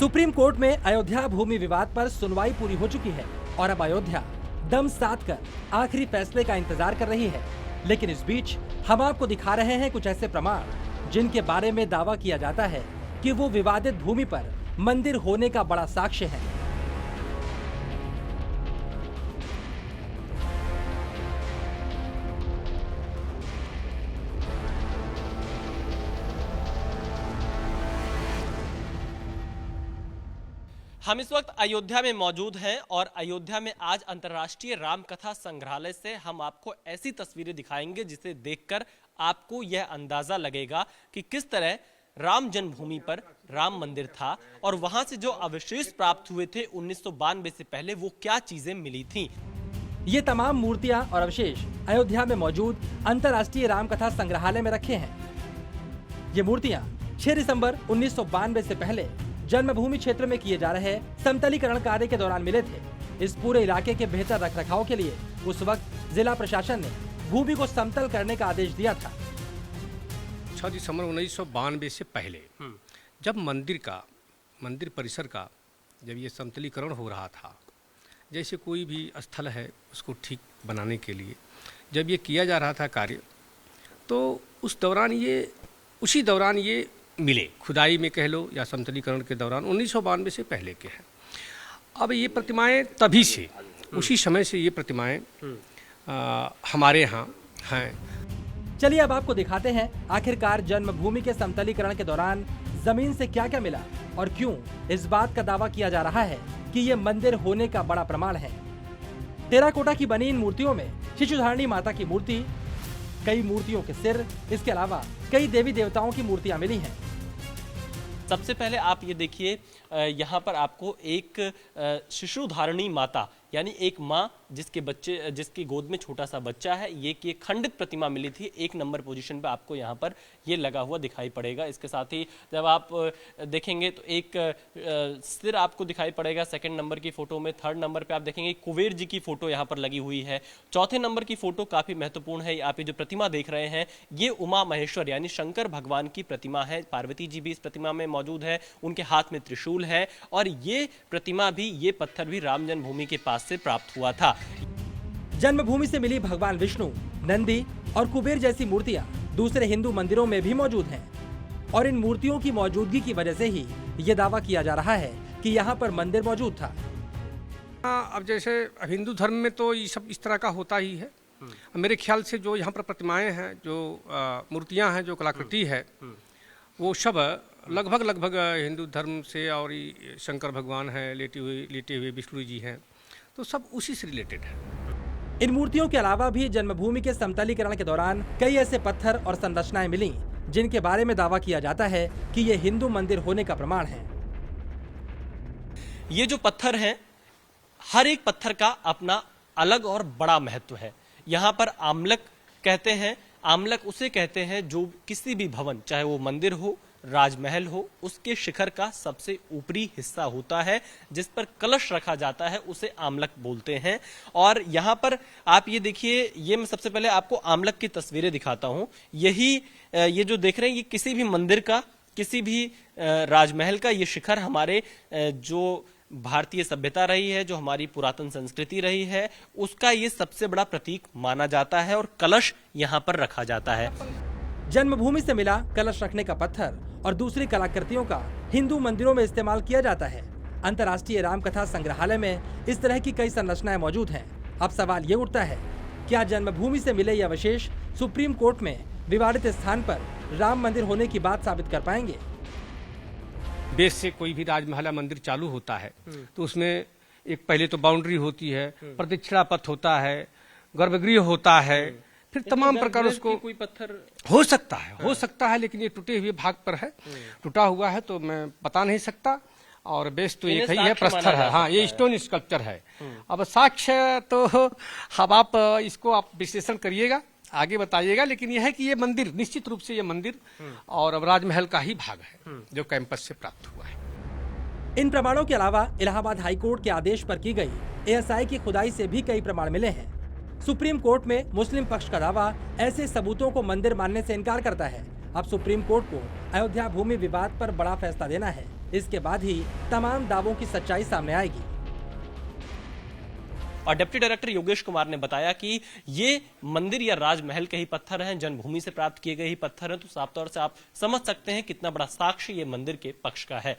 Supreme court में अयोध्या भूमि विवाद पर सुनवाई पूरी हो चुकी है और अब अयोध्या दम साध कर आखिरी फैसले का इंतजार कर रही है। लेकिन इस बीच हम आपको दिखा रहे हैं कुछ ऐसे प्रमाण जिनके बारे में दावा किया जाता है कि वो विवादित भूमि पर मंदिर होने का बड़ा साक्ष्य है। हम इस वक्त अयोध्या में मौजूद हैं और अयोध्या में आज अंतर्राष्ट्रीय रामकथा संग्रहालय से हम आपको ऐसी तस्वीरें दिखाएंगे जिसे देखकर आपको यह अंदाजा लगेगा कि किस तरह राम जन्मभूमि पर राम मंदिर था और वहां से जो अवशेष प्राप्त हुए थे 1992 से पहले वो क्या चीजें मिली थीं। ये तमाम मूर्तियां और अवशेष अयोध्या में मौजूद अंतर्राष्ट्रीय रामकथा संग्रहालय में रखे हैं। ये मूर्तियां 6 दिसंबर 1992 से पहले जन्मभूमि क्षेत्र में किए जा रहे समतलीकरण कार्य के दौरान मिले थे। इस पूरे इलाके के बेहतर रखरखाव के लिए उस वक्त जिला प्रशासन ने भूमि को समतल करने का आदेश दिया था। 6 दिसंबर 1992 से पहले जब मंदिर परिसर का जब ये समतलीकरण हो रहा था, जैसे कोई भी स्थल है उसको ठीक बनाने के लिए जब ये किया जा रहा था कार्य, तो उसी दौरान ये मिले, खुदाई में कह लो या समतलीकरण के दौरान 1992 से पहले के हैं। अब ये प्रतिमाएं तभी से उसी समय से ये प्रतिमाएं हमारे यहाँ हैं। चलिए अब आपको दिखाते हैं आखिरकार जन्मभूमि के समतलीकरण के दौरान जमीन से क्या क्या मिला और क्यों इस बात का दावा किया जा रहा है कि ये मंदिर होने का बड़ा प्रमाण है। टेराकोटा की बनी इन मूर्तियों में शिशुधारिणी माता की मूर्ति, कई मूर्तियों के सिर, इसके अलावा कई देवी देवताओं की मूर्तियां मिली हैं। सबसे पहले आप ये देखिए, यहाँ पर आपको एक शिशुधारिणी माता यानी एक माँ जिसकी गोद में छोटा सा बच्चा है, ये की खंडित प्रतिमा मिली थी। 1 नंबर पोजीशन पे आपको यहाँ पर ये लगा हुआ दिखाई पड़ेगा। इसके साथ ही जब आप देखेंगे तो एक सिर आपको दिखाई पड़ेगा 2nd नंबर की फोटो में। 3rd नंबर पे आप देखेंगे कुबेर जी की फोटो यहाँ पर लगी हुई है। 4थे नंबर की फोटो काफी महत्वपूर्ण है। आप ये जो प्रतिमा देख रहे हैं ये उमा महेश्वर यानी शंकर भगवान की प्रतिमा है। पार्वती जी भी इस प्रतिमा में मौजूद है, उनके हाथ में त्रिशूल है और ये प्रतिमा भी, ये पत्थर भी राम जन्मभूमि के पास से प्राप्त हुआ था। जन्मभूमि से मिली भगवान विष्णु, नंदी और कुबेर जैसी मूर्तियां दूसरे हिंदू मंदिरों में भी मौजूद हैं और इन मूर्तियों की मौजूदगी की वजह से ही ये दावा किया जा रहा है कि यहाँ पर मंदिर मौजूद था। अब जैसे हिंदू धर्म में तो ये सब इस तरह का होता ही है। मेरे ख्याल से जो यहाँ पर प्रतिमाएं हैं, जो मूर्तियां हैं, जो कलाकृति है, वो सब लगभग हिंदू धर्म से, और शंकर भगवान है, लेटे हुए विष्णु जी हैं, तो सब उसी से रिलेटेड है। इन मूर्तियों के अलावा भी जन्मभूमि के समतलीकरण के दौरान कई ऐसे पत्थर और संरचनाएं मिली जिनके बारे में दावा किया जाता है कि ये हिंदू मंदिर होने का प्रमाण है। ये जो पत्थर हैं, हर एक पत्थर का अपना अलग और बड़ा महत्व है। यहाँ पर आमलक कहते हैं, आमलक उसे कहते हैं जो किसी भी भवन, चाहे वो मंदिर हो, राजमहल हो, उसके शिखर का सबसे ऊपरी हिस्सा होता है जिस पर कलश रखा जाता है, उसे आमलक बोलते हैं। और यहाँ पर आप ये देखिए, ये मैं सबसे पहले आपको आमलक की तस्वीरें दिखाता हूँ। ये जो देख रहे हैं, ये किसी भी मंदिर का, किसी भी राजमहल का ये शिखर हमारे जो भारतीय सभ्यता रही है, जो हमारी पुरातन संस्कृति रही है, उसका ये सबसे बड़ा प्रतीक माना जाता है और कलश यहाँ पर रखा जाता है। जन्मभूमि से मिला कलश रखने का पत्थर और दूसरी कलाकृतियों का हिंदू मंदिरों में इस्तेमाल किया जाता है। अंतर्राष्ट्रीय रामकथा संग्रहालय में इस तरह की कई संरचनाएं मौजूद हैं। अब सवाल ये उठता है, क्या जन्मभूमि से मिले ये अवशेष सुप्रीम कोर्ट में विवादित स्थान पर राम मंदिर होने की बात साबित कर पाएंगे? बेस से कोई भी राजमहल मंदिर चालू होता है तो उसमें एक पहले तो बाउंड्री होती है, प्रदक्षिणा पथ होता है, गर्भगृह होता है, फिर तमाम प्रकार उसको कोई पत्थर हो सकता है, लेकिन ये टूटे हुए भाग पर है, टूटा हुआ है तो मैं बता नहीं सकता। और बेस तो एक ही है, प्रस्तर है, हाँ, ये स्टोन स्कल्पचर है। अब साक्ष्य तो अब आप इसको आप विश्लेषण करिएगा, आगे बताइएगा, लेकिन यह है कि ये मंदिर, निश्चित रूप से ये मंदिर और अब राजमहल का ही भाग है जो कैंपस से प्राप्त हुआ है। इन प्रमाणों के अलावा इलाहाबाद हाईकोर्ट के आदेश पर की गई एएसआई की खुदाई से भी कई प्रमाण मिले हैं। सुप्रीम कोर्ट में मुस्लिम पक्ष का दावा ऐसे सबूतों को मंदिर मानने से इनकार करता है। अब सुप्रीम कोर्ट को अयोध्या भूमि विवाद पर बड़ा फैसला देना है। इसके बाद ही तमाम दावों की सच्चाई सामने आएगी। और डिप्टी डायरेक्टर योगेश कुमार ने बताया कि ये मंदिर या राजमहल के ही पत्थर हैं, जन्मभूमि से प्राप्त किए गए ही पत्थर हैं, तो साफ तौर से आप समझ सकते हैं कितना बड़ा साक्ष्य ये मंदिर के पक्ष का है।